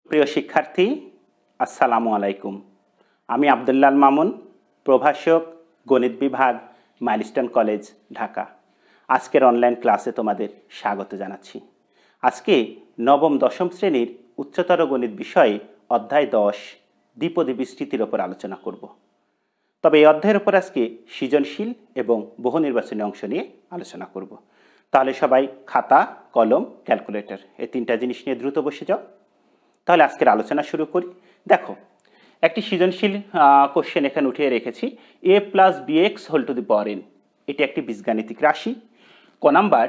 প্রিয় শিক্ষার্থী, আসসালামু আলাইকুম। আমি আব্দুল্লাহ আল মামুন, প্রভাষক, গণিত বিভাগ, মাইলস্টোন কলেজ, ঢাকা। আজকের অনলাইন ক্লাসে তোমাদের স্বাগত জানাচ্ছি। আজকে নবম দশম শ্রেণীর উচ্চতর গণিত বিষয়ে অধ্যায় 10 দ্বিপদী বিস্তৃতির ওপর আলোচনা করব। তবে এই অধ্যায়ের উপর আজকে সৃজনশীল এবং বহু নির্বাচনী অংশ নিয়ে আলোচনা করব। তাহলে সবাই খাতা, কলম, ক্যালকুলেটর এই তিনটা জিনিস নিয়ে দ্রুত বসে যাও। তাহলে আজকের আলোচনা শুরু করি। দেখো, একটি সৃজনশীল কোশ্চেন এখানে উঠিয়ে রেখেছি। a plus bx whole to the power n, এটি একটি বীজগাণিতিক রাশি। ক number,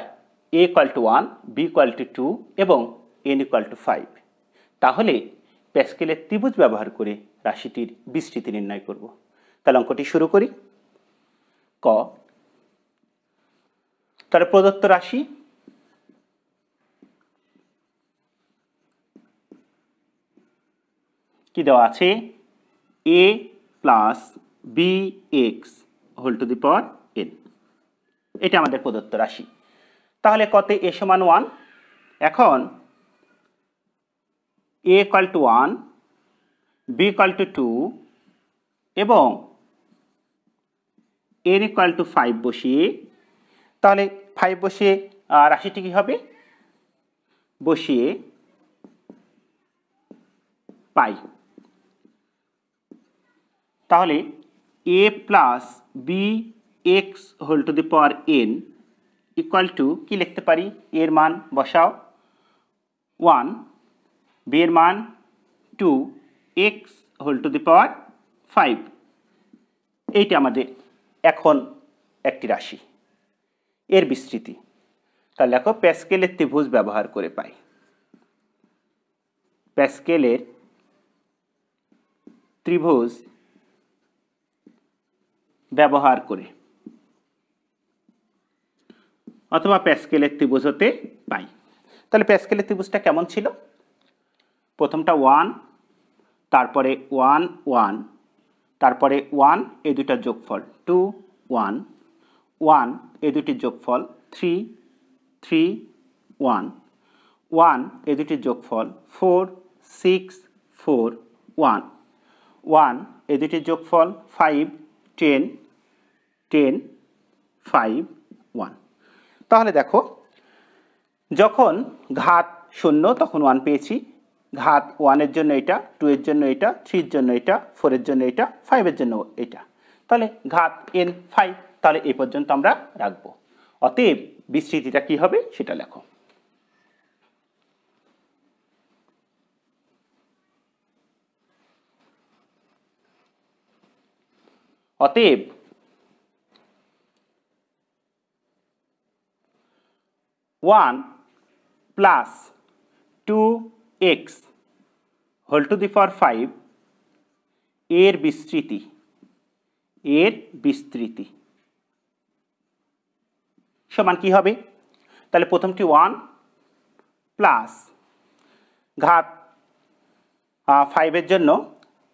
a equal to 1, b equal to 2 এবং n ইকুয়াল টু 5। তাহলে প্যাসকেলের ত্রিভুজ ব্যবহার করে রাশিটির বিস্তৃতি নির্ণয় করব। তাহলে অঙ্কটি শুরু করি। ক, তাহলে প্রদত্ত রাশি কি দেওয়া আছে? a plus bx whole to the power n, এটা আমাদের প্রদত্ত রাশি। তাহলে কতে a সমান 1। এখন a equal to 1, b equal to 2 এবং n ইকুয়াল টু 5 বসিয়ে, তাহলে 5 বসিয়ে রাশিটি কি হবে? বসিয়ে পাই। তাহলে a plus B X whole to the power n equal to কি লিখতে পারি? এর মান বসাও 1, b এর মান 2, x whole to the power 5। এইটা আমাদের এখন একটি রাশি, এর বিস্তৃতি। তাহলে দেখো, প্যাসকেলের ত্রিভুজ ব্যবহার করে পাই। প্যাসকেলের ত্রিভুজ ব্যবহার করে অথবা প্যাসকেলের ত্রিভুজ হতে পাই। তাহলে প্যাসকেলের ত্রিভুজটা কেমন ছিল? প্রথমটা 1, তারপরে 1 1, তারপরে 1 এই দুটার যোগফল 2 1, 1 এই দুটির যোগফল 3 3 1, 1 এই দুটির যোগফল 4 6 4 1, 1 এই দুটির যোগফল 5 10 10 5 1। তাহলে দেখো, যখন ঘাত 0 তখন 1 পেয়েছি, ঘাত 1 এর জন্য এটা, 2 এর জন্য এটা, 3 এর জন্য এটা, 4 এর জন্য এটা, 5 এর জন্য এটা। তাহলে ঘাত n 5। তাহলে এই পর্যন্ত আমরা রাখবো। অতএব বিস্তৃতিটা কি হবে সেটা লেখো। অতএব 1 plus 2x whole to the power 5 এর বিস্তৃতি, সমান কি হবে? তাহলে প্রথমটি 1 প্লাস ঘাত 5 এর জন্য,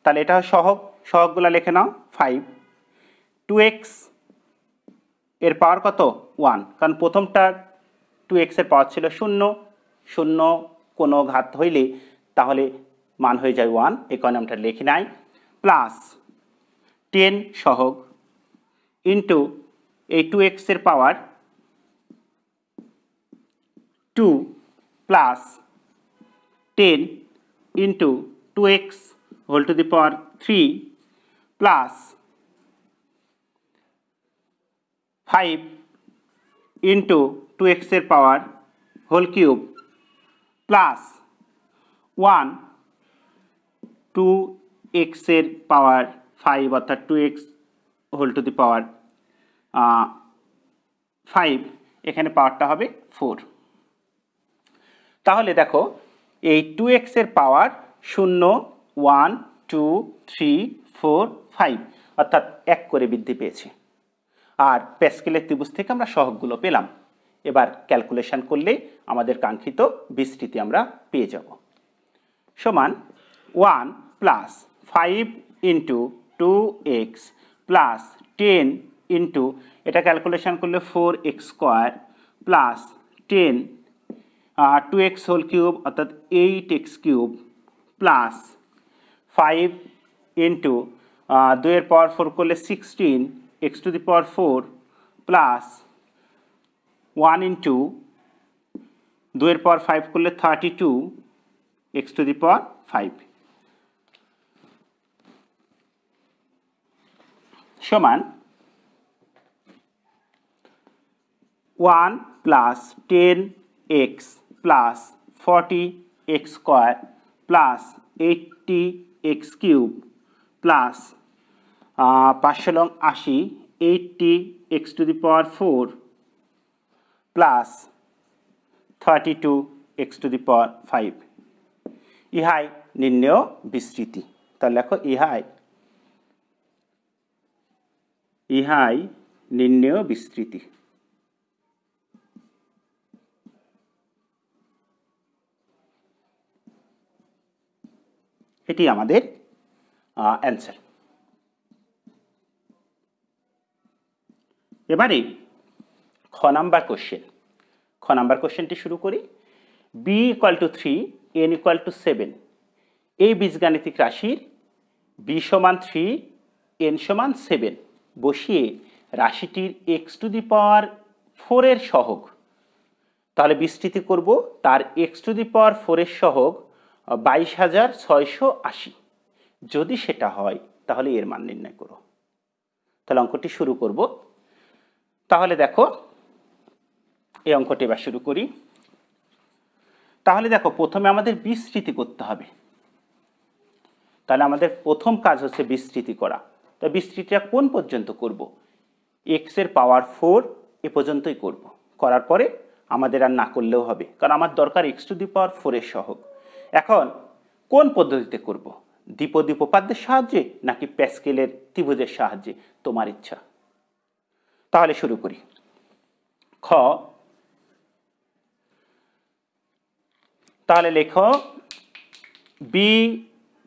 তাহলে এটা সহগগুলো লিখে নাও। 5 2x এর পাওয়ার কত? 1, কারণ প্রথমটার 2x এর পাওয়ার ছিল 0, 0 কোনো ঘাত হইলে তাহলে মান হয়ে যায় 1, এই কারণে আমরা লিখি নাই। প্লাস 10 সহগ ইন্টু এই 2x এর power 2 plus 10 into 2x whole to the power 3 plus 5 into 2x এর পাওয়ার হোল কিউব প্লাস 1 2x এর পাওয়ার 5 অর্থাৎ 2x whole to the power 5, এখানে পাওয়ারটা হবে 4। তাহলে দেখো, এই 2x এর পাওয়ার 0 1 2 3 4 5 অর্থাৎ 1 করে বৃদ্ধি পেয়েছে। আর প্যাসকেলের ত্রিভুজ থেকে আমরা সহগগুলো পেলাম। এবার ক্যালকুলেশন করলে আমাদের কাঙ্ক্ষিত বিস্তৃতি আমরা পেয়ে যাব। সমান 1 plus 5 into 2x plus 10 into, এটা ক্যালকুলেশন করলে 4x square plus 10 2x whole cube অর্থাৎ 8x কিউব প্লাস 5 ইন্টু 2 এর পাওয়ার 4 করলে 16 x to the power 4 plus 1 into 2 এর পাওয়ার 5 করলে 32 এক্স টু দি পাওয়ার 5 সমান 1 plus 10x plus 40x square plus 80x cube plus 5 লং 80 80x to the power 4 plus 32x to the power 5 ইহাই নির্ণেয় বিস্তৃতি। তাহলে লেখো ইহাই নির্ণেয় বিস্তৃতি। এটি আমাদের অ্যান্সার। এবারে খ নাম্বার কোশ্চেনটি শুরু করি। b = 3 n = 7 এই বীজগাণিতিক রাশির b = 3 n = 7 বসিয়ে রাশিটির x টু দি পাওয়ার 4 এর সহগ, তাহলে বিস্তৃতি করব তার x টু দি পাওয়ার 4 এর সহগ 22,680। যদি সেটা হয় তাহলে এর মান নির্ণয় করো। তাহলে অঙ্কটি শুরু করব। তাহলে দেখো এই অঙ্কটি এবার শুরু করি। তাহলে দেখো প্রথমে আমাদের বিস্তৃতি করতে হবে। তাহলে আমাদের প্রথম কাজ হচ্ছে বিস্তৃতি করা। তো বিস্তৃতিটা কোন পর্যন্ত করব? x এর পাওয়ার 4 এ পর্যন্তই করব। করার পরে আমাদের আর না করলেও হবে, কারণ আমার দরকার x টু দি পাওয়ার 4 এর সহগ। এখন কোন পদ্ধতিতে করব? দ্বিপদী উপপাদ্যের সাহায্যে নাকি প্যাসকেলের ত্রিভুজের সাহায্যে? তোমার ইচ্ছা। তাহলে শুরু করি। খ, তাহলে লেখো b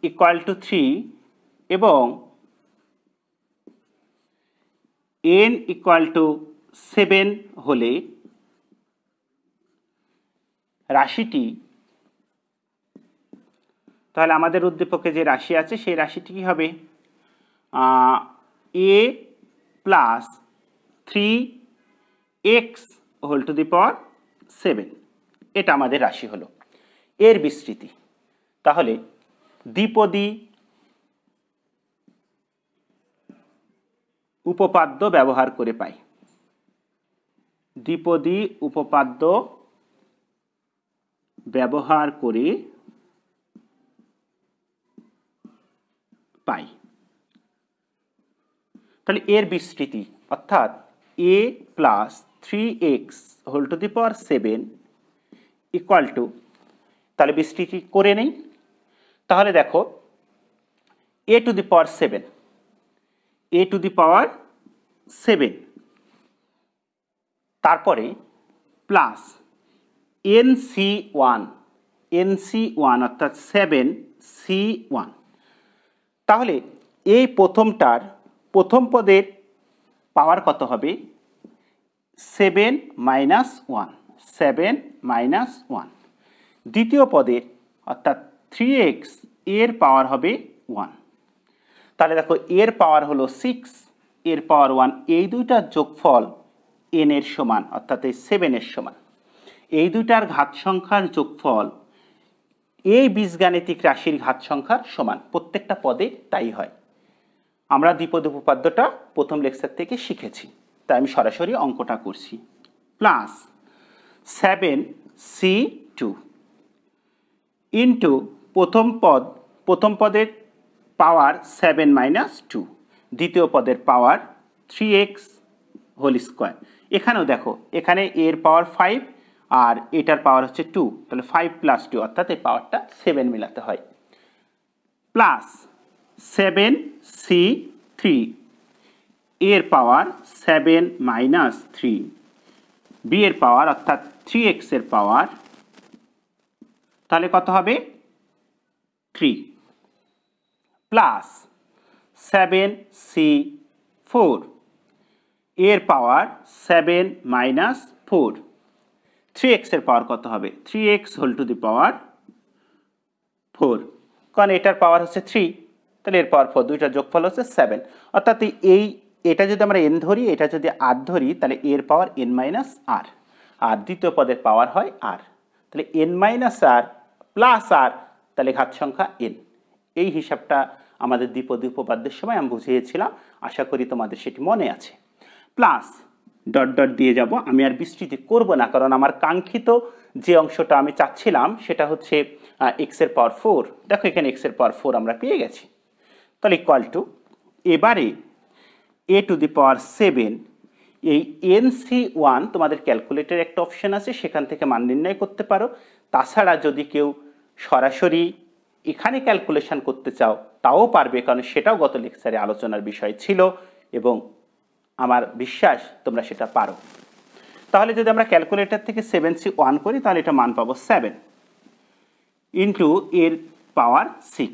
= 3 এবং n = 7 হলে রাশিটি, তাহলে আমাদের উদ্দীপকে যে রাশি আছে সেই রাশিটি কি হবে? a plus 3x whole to the power 7, এটা আমাদের রাশি হলো। এর বিস্তৃতি তাহলে দ্বিপদী উপপাদ্য ব্যবহার করে পাই। দ্বিপদী উপপাদ্য ব্যবহার করে পাই। তাহলে এর বিস্তৃতি অর্থাৎ a plus 3x whole to the power 7 equal to, তাহলে বিস্তৃতি করে নেই। তাহলে দেখো a টু দি পাওয়ার 7 তারপরে প্লাস nc1 অর্থাৎ 7c1। তাহলে এই প্রথমটার প্রথম পদের পাওয়ার কত হবে? 7 - 1। দ্বিতীয় পদের অর্থাৎ 3x এর পাওয়ার হবে 1। তাহলে দেখো এর পাওয়ার হলো 6, এর পাওয়ার 1, এই দুইটার যোগফল n এর সমান অর্থাৎ এই 7 এর সমান। এই দুইটার ঘাত সংখ্যার যোগফল এই বীজগাণিতিক রাশির ঘাত সংখ্যার সমান। প্রত্যেকটা পদে তাই হয়। আমরা দ্বিপদী উপপাদ্যটা প্রথম লেকচার থেকে শিখেছি, তাই আমি সরাসরি অঙ্কটা করছি। প্লাস 7c2 ইন্টু প্রথম পদের পাওয়ার 7 - 2, দ্বিতীয় পদের পাওয়ার 3x হোল স্কোয়ার। এখানেও দেখো এখানে এর পাওয়ার 5 আর এটার পাওয়ার হচ্ছে 2, তাহলে 5 + 2 অর্থাৎ এই পাওয়ারটা 7 মিলাতে হয়। প্লাস 7c3 এর পাওয়ার 7 - 3, b এর পাওয়ার অর্থাৎ 3x এর পাওয়ার, তাহলে কত হবে? 3 প্লাস 7c4 এর পাওয়ার 7 - 4, 3x এর পাওয়ার কত হবে? 3x whole to the power 4 কারণ এটার পাওয়ার হচ্ছে 3, তাহলে এর পাওয়ার 4, দুইটার যোগফল হচ্ছে 7। অর্থাৎ এটা যদি আমরা n ধরি, এটা যদি r ধরি, তাহলে এর পাওয়ার n মাইনাস r, আর দ্বিতীয় পদের পাওয়ার হয় r, তাহলে n minus r plus r, তাহলে ঘাত সংখ্যা n। এই হিসাবটা আমাদের দ্বিপদী উপপাদ্যের সময় আমি বুঝিয়েছিলাম, আশা করি তোমাদের সেটি মনে আছে। প্লাস ডট ডট দিয়ে যাব, আমি আর বিস্তৃতি করব না, কারণ আমার কাঙ্ক্ষিত যে অংশটা আমি চাচ্ছিলাম সেটা হচ্ছে এক্স এর পাওয়ার 4। দেখো এখানে এক্স এর পাওয়ার 4 আমরা পেয়ে গেছি। তাহলে ইকুয়াল টু, এবারে a টু দি পাওয়ার 7, এই NC1 তোমাদের ক্যালকুলেটর একটা অপশন আছে, সেখান থেকে মান নির্ণয় করতে পারো। তাছাড়া যদি কেউ সরাসরি এখানে ক্যালকুলেশন করতে চাও তাও পারবে, কারণ সেটাও গত লেকচারে আলোচনার বিষয় ছিল এবং আমার বিশ্বাস তোমরা সেটা পারো। তাহলে যদি আমরা ক্যালকুলেটর থেকে 7C1 করি, তাহলে এটা মান পাবো 7 ইন্টু এর পাওয়ার 6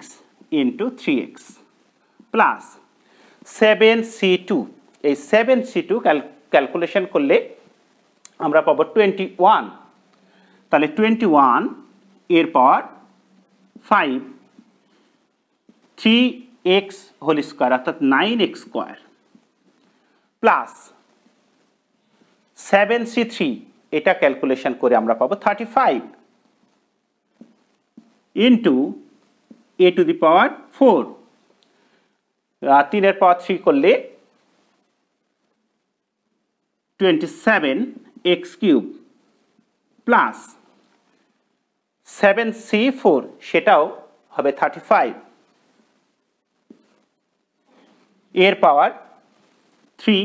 ইন্টু 3x প্লাস 7C2। এই 7C2 ক্যালকুলেশন করলে আমরা পাবো 21, তাহলে 21 এর পাওয়ার 5, 3x হোল স্কোয়ার অর্থাৎ 9x স্কোয়ার প্লাস 7C3, এটা ক্যালকুলেশন করে আমরা পাবো 35 into a two the power 4, 3 এর পাওয়ার 3 করলে 27x কিউব প্লাস 7C4, সেটাও হবে 35 এর পাওয়ার 3,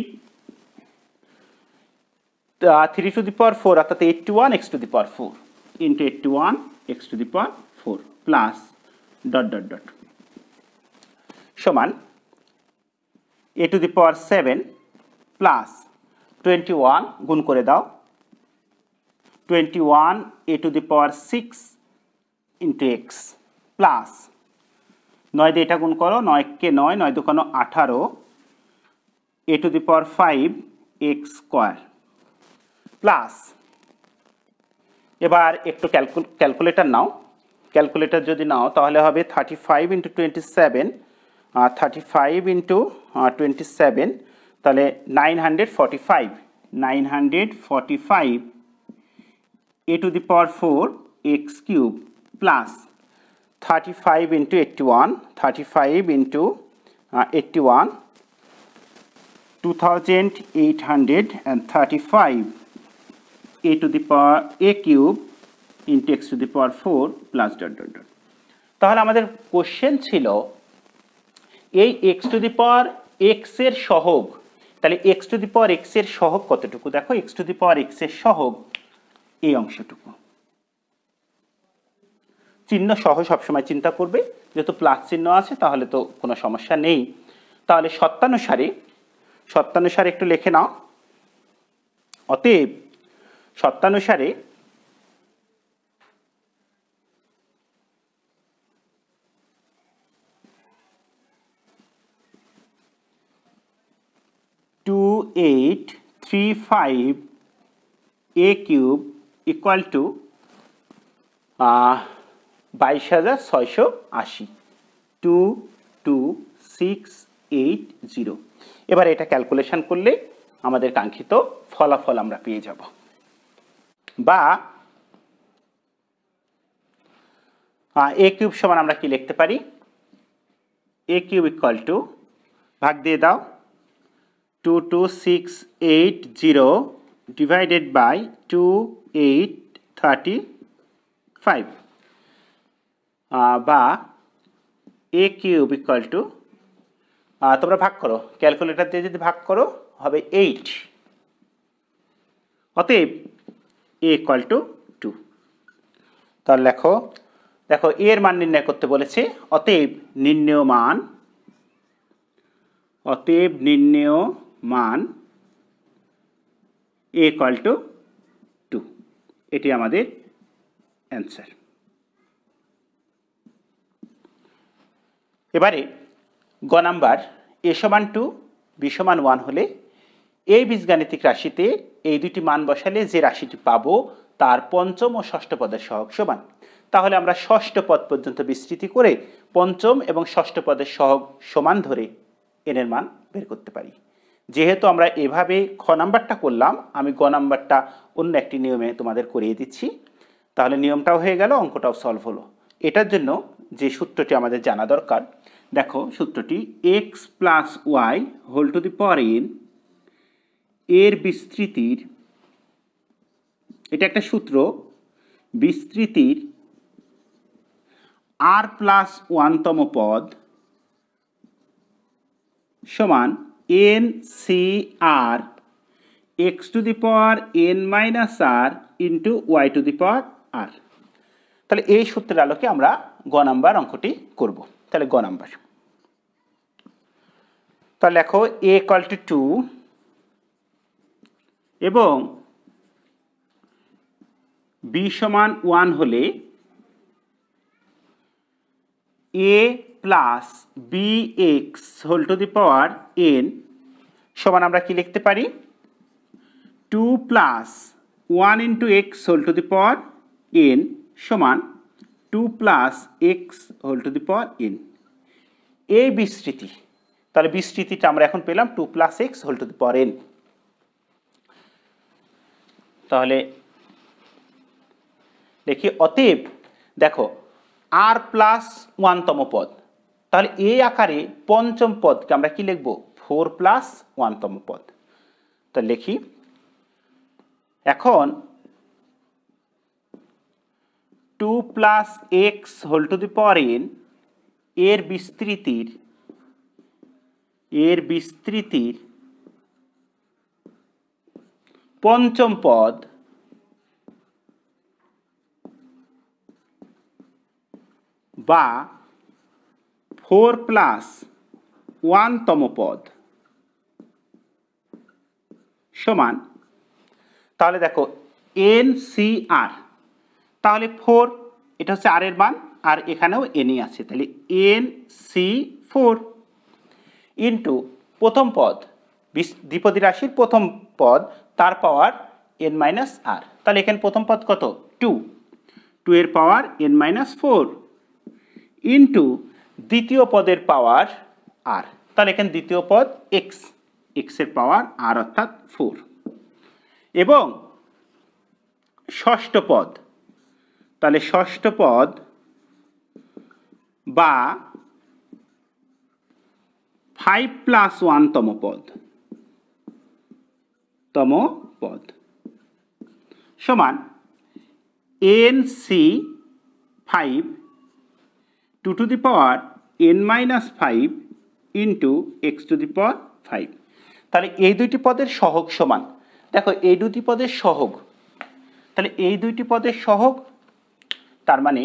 3 টু দি পাওয়ার 4 অর্থাৎ 81x two the power 4 into 81x two the power 4 plus dot dot dot সমান a two the power 7 plus 21 গুণ করে দাও, 21 a two the power 6 into x plus 9 দিয়ে এটা গুণ করো, 9 কে 9, 9 দুগুণ 18 a two the power 5 x square plus, এবার একটু ক্যালকুলেটর নাও, ক্যালকুলেটর যদি নাও তাহলে হবে 35 ইন্টু 27, 35 ইন্টু 27, তাহলে 945 a two the power 4 x cube plus 35 into 81, 35 into 81, 2835 a to the power a cube into x to the power 4 plus dot dot dot। তাহলে আমাদের question ছিল এই x to the power x এর সহগ, তাহলে x to the power x এর সহগ কতটুকু? দেখো x to the power x এর সহগ এই অংশটুকু, চিহ্ন সহ সবসময় চিন্তা করবে, যেহেতু প্লাস চিহ্ন আছে তাহলে তো কোনো সমস্যা নেই। তাহলে সত্যানুসারে একটু লিখে নাও, অতএব সত্যানুসারে টু 835 a কিউব ইকুয়াল টু 22,680, 22680। এবার এটা ক্যালকুলেশন করলে আমাদের কাঙ্ক্ষিত ফলাফল আমরা পেয়ে যাব। বা a কিউব সমান আমরা কি লিখতে পারি? a কিউব ইকুয়াল টু, ভাগ দিয়ে দাও, 22680 ডিভাইডেড বাই 2835, বা a কিউব ইকুয়াল টু, তোমরা ভাগ করো, ক্যালকুলেটর দিয়ে যদি ভাগ করো হবে 8, অতএব a ইকুয়াল টু 2। তাহলে দেখো এর মান নির্ণয় করতে বলেছে, অতএব নির্ণেয় মান a ইকুয়াল টু 2, এটি আমাদের অ্যান্সার। এবারে গ নাম্বার, a সমান 2 b সমান 1 হলে এই বীজগাণিতিক রাশিতে এই দুটি মান বসালে যে রাশিটি পাবো তার পঞ্চম ও ষষ্ঠ পদের সহগ সমান। তাহলে আমরা ষষ্ঠ পদ পর্যন্ত বিস্তৃতি করে পঞ্চম এবং ষষ্ঠ পদের সহগ সমান ধরে n এর মান বের করতে পারি। যেহেতু আমরা এভাবে খ নাম্বারটা করলাম, আমি গ নাম্বারটা অন্য একটি নিয়মে তোমাদের করিয়ে দিচ্ছি। তাহলে নিয়মটাও হয়ে গেল, অঙ্কটাও সলভ হলো। এটার জন্য যে সূত্রটি আমাদের জানা দরকার, দেখো সূত্রটি x plus Y whole to the power n এর বিস্তৃতির, এটা একটা সূত্র, বিস্তৃতির r প্লাস 1তম পদ সমান n c r x to the power n minus r into y two the power r। তাহলে এই সূত্রের আলোকে আমরা গ নাম্বার অঙ্কটি করব। তাহলে গ নাম্বার, তাহলে লেখো a ইকুয়াল টু 2 এবং b সমান 1 হলে a plus bx whole to the power n সমান আমরা কি লিখতে পারি, 2 plus 1 into x whole to the power n সমান 2 plus x whole to the power n। এই বিস্তৃতি, তাহলে বিস্তৃতিটা আমরা এখন পেলাম 2 plus x whole to the power n। তাহলে দেখি, অতএব দেখো r প্লাস 1তম পদ, তাহলে এই আকারে পঞ্চম পদকে আমরা কি লিখব, 4 প্লাস 1তম পদ। তো লিখি এখন 2 plus x whole to the power n এর বিস্তৃতির পঞ্চম পদ বা 4 প্লাস 1তম পদ সমান, তাহলে দেখো NCR, তাহলে 4 এটা হচ্ছে r এর মান, আর এখানেও n আছে, তাহলে NC4 ইন্টু প্রথম পদ দ্বিপদী রাশির প্রথম পদ তার পাওয়ার n মাইনাস r। তাহলে এখানে প্রথম পদ কত, 2 এর পাওয়ার n মাইনাস 4 ইন্টু দ্বিতীয় পদের পাওয়ার r। তাহলে এখানে দ্বিতীয় পদ x এর পাওয়ার r অর্থাৎ 4 এবং ষষ্ঠ পদ, তাহলে ষষ্ঠ পদ বা 5 প্লাস 1তম পদ সমান NC5 2 to the power n minus 5 into x to the power 5। তাহলে এই দুইটি পদের সহগ সমান, দেখো এই দুটি পদের সহগ, তাহলে এই দুইটি পদের সহগ, তার মানে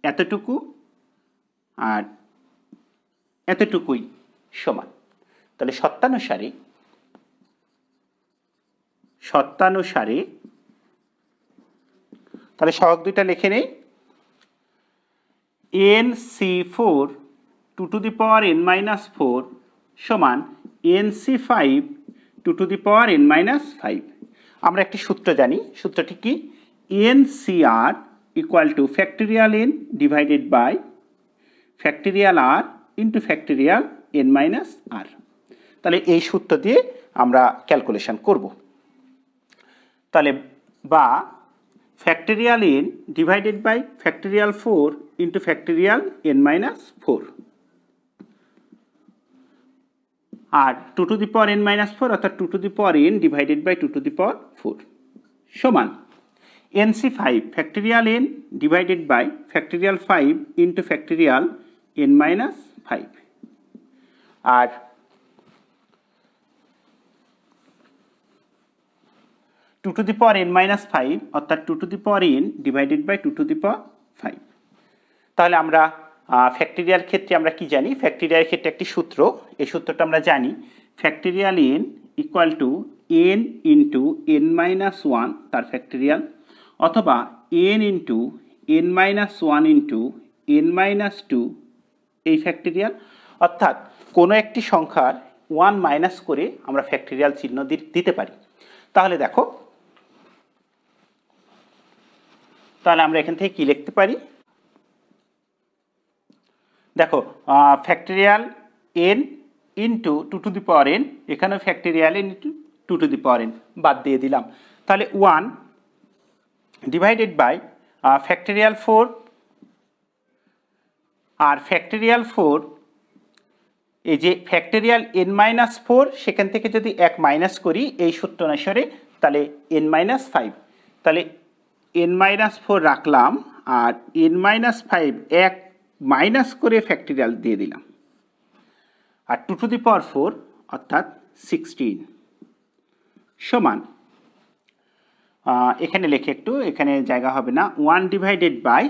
এতটুকু আর এতটুকুই সমান। তাহলে সত্যানুসারে তাহলে সহগ দুইটা লিখে নেই, NC4 2 to the power n minus 4 সমান NC5 2 to the power n minus 5। আমরা একটি সূত্র জানি, সূত্রটি কি, NCR equal to factorial n divided by factorial r into factorial n minus r। তাহলে এই সূত্র দিয়ে আমরা ক্যালকুলেশন করব। তাহলে বা factorial n divided by factorial 4 into factorial n minus 4 আর 2 to the power n minus 4 অর্থাৎ 2 to the power n divided by 2 to the power 4 সমান NC5 factorial n divided by factorial 5 into factorial n minus 5 আর 2 to the power n minus 5 অর্থাৎ 2 to the power n divided by 2 to the power 5। তাহলে আমরা factorial ক্ষেত্রে আমরা কি জানি, factorial ক্ষেত্রে একটি সূত্র, এই সূত্রটা আমরা জানি, factorial n equal two n into n minus 1 তার ফ্যাক্টরিয়াল, অথবা n into n minus 1 into n minus 2 এই ফ্যাক্টরিয়াল, অর্থাৎ কোনো একটি সংখ্যার 1 মাইনাস করে আমরা ফ্যাক্টরিয়াল চিহ্ন দিতে পারি। তাহলে দেখো তাহলে আমরা এখান থেকে কি লিখতে পারি, দেখো factorial n into 2 to the power n, এখানেও factorial n into 2 to the power n বাদ দিয়ে দিলাম। তাহলে 1 ডিভাইডেড বাই ফ্যাক্টরিয়াল 4 আর ফ্যাক্টরিয়াল 4, এই যে ফ্যাক্টরিয়াল n-4 সেখান থেকে যদি 1 মাইনাস করি এই সূত্র অনুসারে, তাহলে n-5, তাহলে n-4 রাখলাম আর n-5 1 মাইনাস করে ফ্যাক্টরিয়াল দিয়ে দিলাম, আর 2 টু দি পাওয়ার 4 অর্থাৎ 16 সমান, এখানে লিখে একটু, এখানে জায়গা হবে না, 1 ডিভাইডেড বাই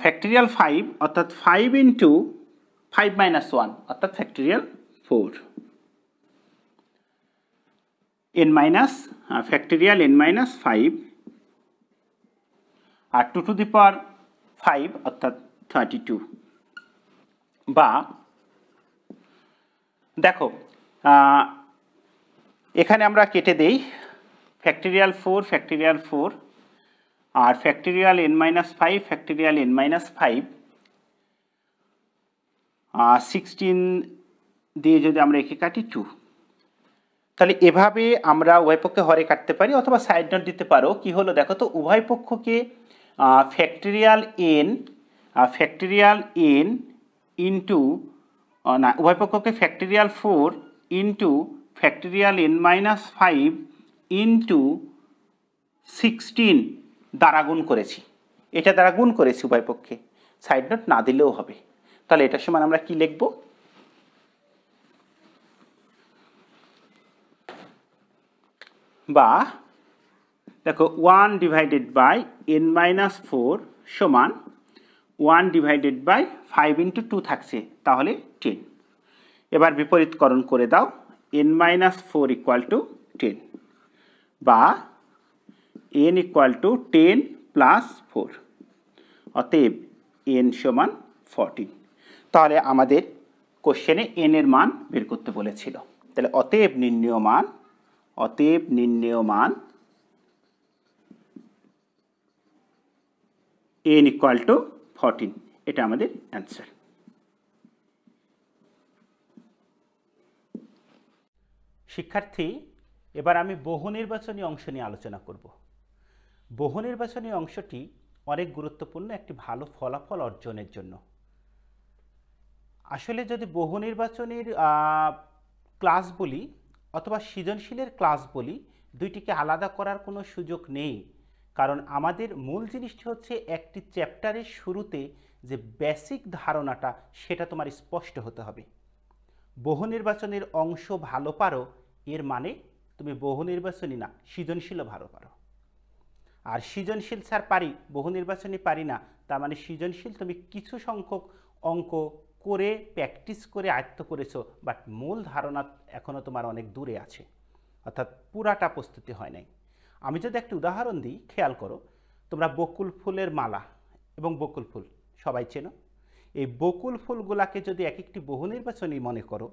ফ্যাক্টরিয়াল 5 অর্থাৎ 5 ইন্টু 5 মাইনাস 1 অর্থাৎ factorial 4 n minus factorial n-5 আর 2 টু দি পাওয়ার 5 অর্থাৎ 32। বা দেখো এখানে আমরা কেটে দেই ফ্যাক্টরিয়াল 4 আর ফ্যাক্টরিয়াল n-5 ফ্যাক্টরিয়াল n-5 16 দিয়ে যদি আমরা একে কাটি 2, তাহলে এভাবে আমরা উভয় পক্ষে হরে কাটতে পারি, অথবা সাইড নোট দিতে পারো। কি হলো দেখো তো, উভয় পক্ষকে ফ্যাক্টরিয়াল n ইন্টু না, উভয় পক্ষকে factorial 4 into factorial n-5 into 16 দ্বারা গুণ করেছি, এটা দ্বারা গুণ করেছি উভয় পক্ষে, সাইড নোট না দিলেও হবে। তাহলে এটার সমান আমরা কি লিখব, বা দেখো 1 ডিভাইডেড বাই n-4 সমান 1 ডিভাইডেড বাই 5 ইন্টু 2 থাকছে, তাহলে 10। এবার বিপরীতকরণ করে দাও, n-4 ইকুয়াল টু 10, বা n ইকুয়াল টু 10 প্লাস 4, অতএব n সমান 14। তাহলে আমাদের কোশ্চেনে n এর মান বের করতে বলেছিল, তাহলে অতএব নির্ণেয় মান n ইকুয়াল টু 14, এটা আমাদের অ্যান্সার। শিক্ষার্থী, এবার আমি বহু নির্বাচনী অংশ নিয়ে আলোচনা করব। বহু নির্বাচনী অংশটি অনেক গুরুত্বপূর্ণ একটি ভালো ফলাফল অর্জনের জন্য। আসলে যদি বহু নির্বাচনীর ক্লাস বলি অথবা সৃজনশীলের ক্লাস বলি, দুইটিকে আলাদা করার কোনো সুযোগ নেই, কারণ আমাদের মূল জিনিসটি হচ্ছে একটি চ্যাপ্টারের শুরুতে যে বেসিক ধারণাটা সেটা তোমার স্পষ্ট হতে হবে। বহু নির্বাচনের অংশ ভালো পারো এর মানে তুমি বহু নির্বাচনী না, সৃজনশীলও ভালো পারো। আর সৃজনশীল স্যার পারি, বহু নির্বাচনী পারি না, তার মানে সৃজনশীল তুমি কিছু সংখ্যক অঙ্ক করে প্র্যাকটিস করে আয়ত্ত করেছো, বাট মূল ধারণা এখনও তোমার অনেক দূরে আছে, অর্থাৎ পুরাটা প্রস্তুতি হয় নাই। আমি যদি একটি উদাহরণ দিই, খেয়াল করো, তোমরা বকুল ফুলের মালা এবং বকুল ফুল সবাই চেনো, এই বকুল ফুলগুলাকে যদি এক একটি বহু নির্বাচনী মনে করো,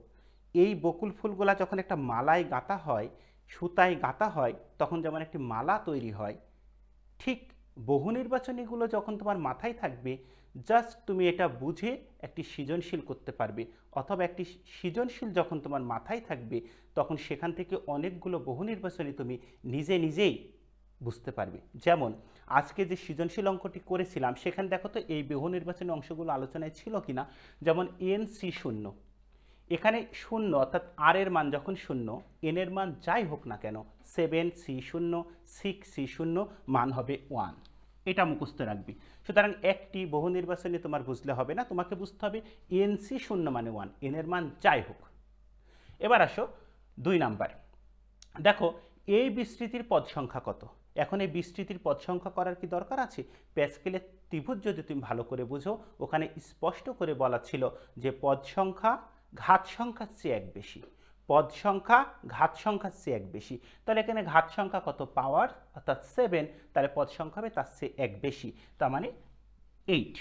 এই বকুল ফুলগুলা যখন একটা মালায় গাঁথা হয়, সুতায় গাঁথা হয়, তখন যেমন একটি মালা তৈরি হয়, ঠিক বহু নির্বাচনীগুলো যখন তোমার মাথায় থাকবে, জাস্ট তুমি এটা বুঝে একটি সৃজনশীল করতে পারবে, অথবা একটি সৃজনশীল যখন তোমার মাথায় থাকবে, তখন সেখান থেকে অনেকগুলো বহু নির্বাচনী তুমি নিজেই বুঝতে পারবে। যেমন আজকে যে সৃজনশীল অঙ্কটি করেছিলাম, সেখানে দেখো তো এই বহু নির্বাচনী অংশগুলো আলোচনায় ছিল কিনা। যেমন n-0, এখানে 0 অর্থাৎ r এর মান যখন 0, n এর মান যাই হোক না কেন, 7c0 6c0 মান হবে 1, এটা মুখস্থ রাখবি। সুতরাং একটি বহু নির্বাচনী তোমার বুঝলে হবে না, তোমাকে বুঝতে হবে n-0 মানে 1, n এর মান যাই হোক। এবার আসো 2 নাম্বার, দেখো এই বিস্তৃতির পদ সংখ্যা কত। এখন এই বিস্তৃতির পদ সংখ্যা করার কি দরকার আছে? প্যাসকেলের ত্রিভুজ যদি তুমি ভালো করে বুঝো, ওখানে স্পষ্ট করে বলা ছিল যে পদ সংখ্যা ঘাত সংখ্যার চেয়ে 1 বেশি, পদ সংখ্যা ঘাত সংখ্যার চেয়ে 1 বেশি। তাহলে এখানে ঘাত সংখ্যা কত? পাওয়ার, অর্থাৎ 7, তাহলে পদ সংখ্যা হবে তার চেয়ে 1 বেশি, তার মানে 8।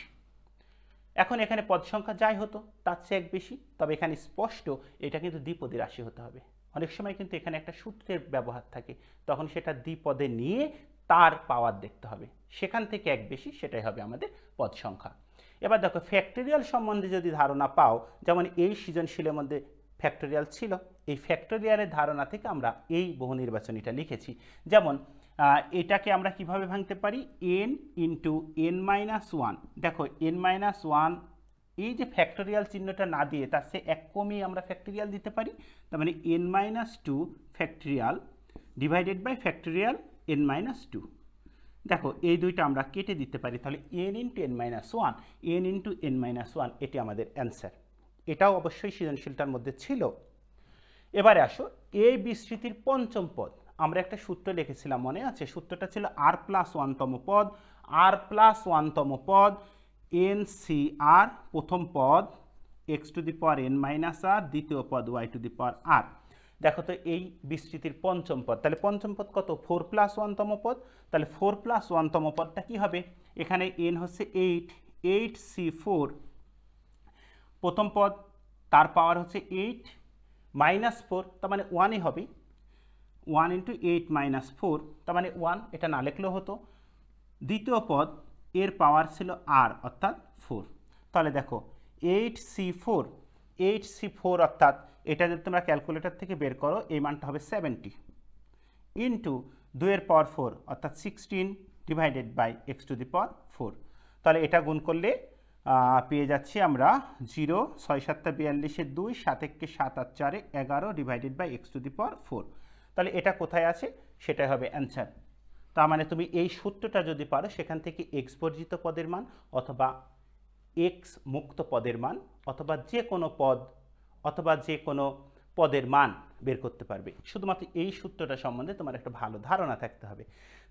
এখন এখানে পদ সংখ্যা যাই হতো তার চেয়ে 1 বেশি, তবে এখানে স্পষ্ট এটা কিন্তু দ্বিপদী রাশি হতে হবে। অনেক সময় কিন্তু এখানে একটা সূত্রের ব্যবহার থাকে, তখন সেটা দ্বিপদে নিয়ে তার পাওয়ার দেখতে হবে, সেখান থেকে এক বেশি সেটাই হবে আমাদের পদ সংখ্যা। এবার দেখো ফ্যাক্টরিয়াল সম্বন্ধে যদি ধারণা পাও, যেমন এই সৃজনশীলের মধ্যে ফ্যাক্টরিয়াল ছিল, এই ফ্যাক্টরিয়ালের ধারণা থেকে আমরা এই বহু নির্বাচনীটা লিখেছি। যেমন এটাকে আমরা কিভাবে ভাঙতে পারি, n into n minus one. দেখো n মাইনাস ওয়ান এই যে ফ্যাক্টরিয়াল চিহ্নটা না দিয়ে তার সে এক কমিয়ে আমরা ফ্যাক্টরিয়াল দিতে পারি, তার মানে n minus two factorial divided by factorial n minus two. দেখো এই দুইটা আমরা কেটে দিতে পারি, তাহলে n into n minus one, n into n minus one, এটি আমাদের অ্যান্সার। এটাও অবশ্যই সৃজনশীলটার মধ্যে ছিল। এবারে আসো এই বিস্তৃতির পঞ্চম পদ। আমরা একটা সূত্র লিখেছিলাম, মনে আছে? সূত্রটা ছিল r প্লাস ওয়ানতম পদ, r প্লাস ওয়ানতম পদ এন সি আর, প্রথম পদ x to the power n minus r, দ্বিতীয় পদ ওয়াই টু দি পাওয়ার আর। দেখো তো এই বিস্তৃতির পঞ্চম পদ, তাহলে পঞ্চম পদ কত? 4 প্লাস ওয়ানতম পদ। তাহলে 4 প্লাস ওয়ানতম পদটা কি হবে? এখানে এন হচ্ছে 8, 8c4 প্রথম পদ, তার পাওয়ার হচ্ছে 8 মাইনাস 4, তার মানে 1ই হবে। 1 ইন্টু 8 মাইনাস 4, তার মানে 1, এটা না লিখলেও হতো। দ্বিতীয় পদ এর পাওয়ার ছিল আর, অর্থাৎ 4। তাহলে দেখো 8c4, 8c4 অর্থাৎ এটা যদি তোমরা ক্যালকুলেটর থেকে বের করো এই মানটা হবে 70 ইন্টু 2 এর পাওয়ার 4 অর্থাৎ 16 divided by x to the power 4। তাহলে এটা গুণ করলে পেয়ে যাচ্ছি আমরা 0, 6 7 42 2, 7 1 7 8 4 11 divided by x to the power 4। তাহলে এটা কোথায় আছে সেটাই হবে অ্যান্সার। তার মানে তুমি এই সূত্রটা যদি পারো, সেখান থেকে এক্স বর্জিত পদের মান অথবা এক্স মুক্ত পদের মান অথবা যে কোনো পদ অথবা যে কোনো পদের মান বের করতে পারবে। শুধুমাত্র এই সূত্রটা সম্বন্ধে তোমার একটা ভালো ধারণা থাকতে হবে।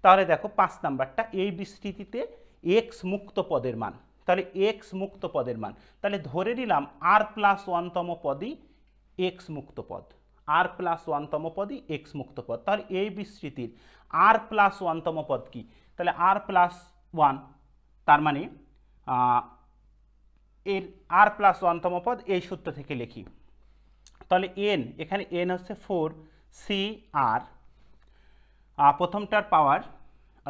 তাহলে দেখো 5 নাম্বারটা, এই বিস্তৃতিতে এক্স মুক্ত পদের মান। তাহলে এক্স মুক্ত পদের মান, তাহলে ধরে নিলাম আর প্লাস ওয়ানতম পদই এক্স মুক্ত পদ, আর প্লাস ওয়ানতম পদই এক্স মুক্ত পদ। তাহলে এই বিস্তৃতির আর প্লাস ওয়ানতম পদ কি? তাহলে আর প্লাস ওয়ান, তার মানে এর আর প্লাস ওয়ানতম পদ এই সূত্র থেকে লিখি। তাহলে এন, এখানে এন হচ্ছে 4 সি আর, প্রথমটার পাওয়ার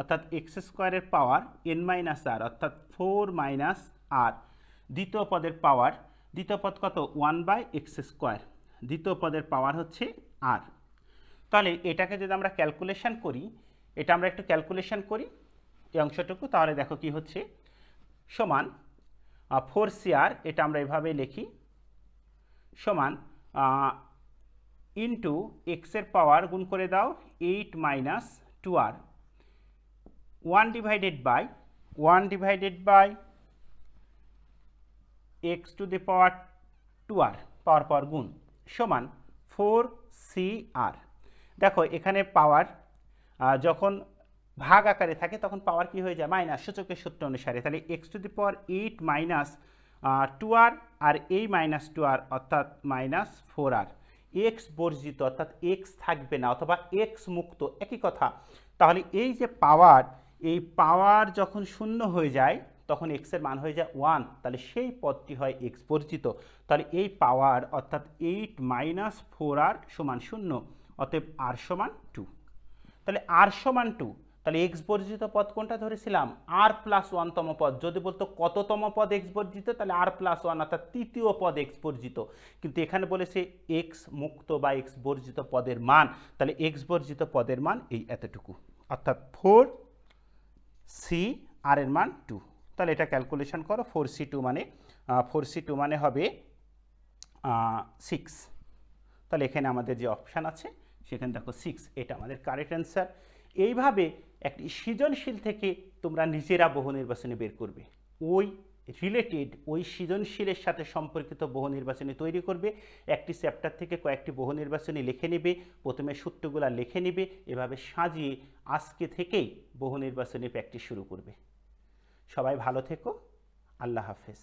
অর্থাৎ এক্স স্কোয়ারের পাওয়ার এন মাইনাস আর অর্থাৎ 4 মাইনাস আর। দ্বিতীয় পদের পাওয়ার, দ্বিতীয় পদ কত? 1 বাই এক্স স্কোয়ার, দ্বিতীয় পদের পাওয়ার হচ্ছে আর। তাহলে এটাকে যদি আমরা ক্যালকুলেশন করি, এটা আমরা একটু ক্যালকুলেশন করি এই অংশটুকু, তাহলে দেখো কি হচ্ছে, সমান 4cr, এটা আমরা এভাবে লিখি, সমান ইন্টু এক্সের পাওয়ার গুণ করে দাও 8 minus 2r, 1 divided by x to the power 2r, power গুণ, সমান 4cr। দেখো এখানে পাওয়ার যখন ভাগ আকারে থাকে তখন পাওয়ার কি হয়ে যায়? মাইনাস, সূচকের সূত্র অনুসারে। তাহলে x to the power 8 minus 2r আর এই মাইনাস 2r অর্থাৎ মাইনাস 4r। এক্স বর্জিত অর্থাৎ এক্স থাকবে না, অথবা এক্স মুক্ত, একই কথা। তাহলে এই যে পাওয়ার, এই পাওয়ার যখন শূন্য হয়ে যায় তখন এক্সের মান হয়ে যায় 1, তাহলে সেই পদটি হয় এক্স বর্জিত। তাহলে এই পাওয়ার অর্থাৎ 8 মাইনাস 4r সমান 0, অতএব আর সমান 2। তাহলে আর সমান 2, তাহলে এক্স বর্জিত পদ কোনটা ধরেছিলাম? আর প্লাস ওয়ানতম পদ। যদি বলতো কততম পদ এক্স বর্জিত, তাহলে আর প্লাস ওয়ান অর্থাৎ তৃতীয় পদ এক্স বর্জিত। কিন্তু এখানে বলেছে এক্স মুক্ত বা এক্স বর্জিত পদের মান, তাহলে এক্স বর্জিত পদের মান এই এতটুকু, অর্থাৎ 4c আর এর মান 2। তাহলে এটা ক্যালকুলেশন করো, 4c2 মানে হবে 6। তাহলে এখানে আমাদের যে অপশান আছে সেখানে দেখো 6, এটা আমাদের কারেক্ট অ্যান্সার। এইভাবে একটি সৃজনশীল থেকে তোমরা নিজেরা বহু নির্বাচনী বের করবে, ওই রিলেটেড ওই সৃজনশীলের সাথে সম্পর্কিত বহু নির্বাচনী তৈরি করবে। একটি চ্যাপ্টার থেকে কয়েকটি বহু নির্বাচনী লিখে নেবে, প্রথমে সূত্রগুলা লিখে নেবে, এভাবে সাজিয়ে আজকে থেকেই বহু নির্বাচনী প্র্যাকটিস শুরু করবে। সবাই ভালো থেকো, আল্লাহ হাফেজ।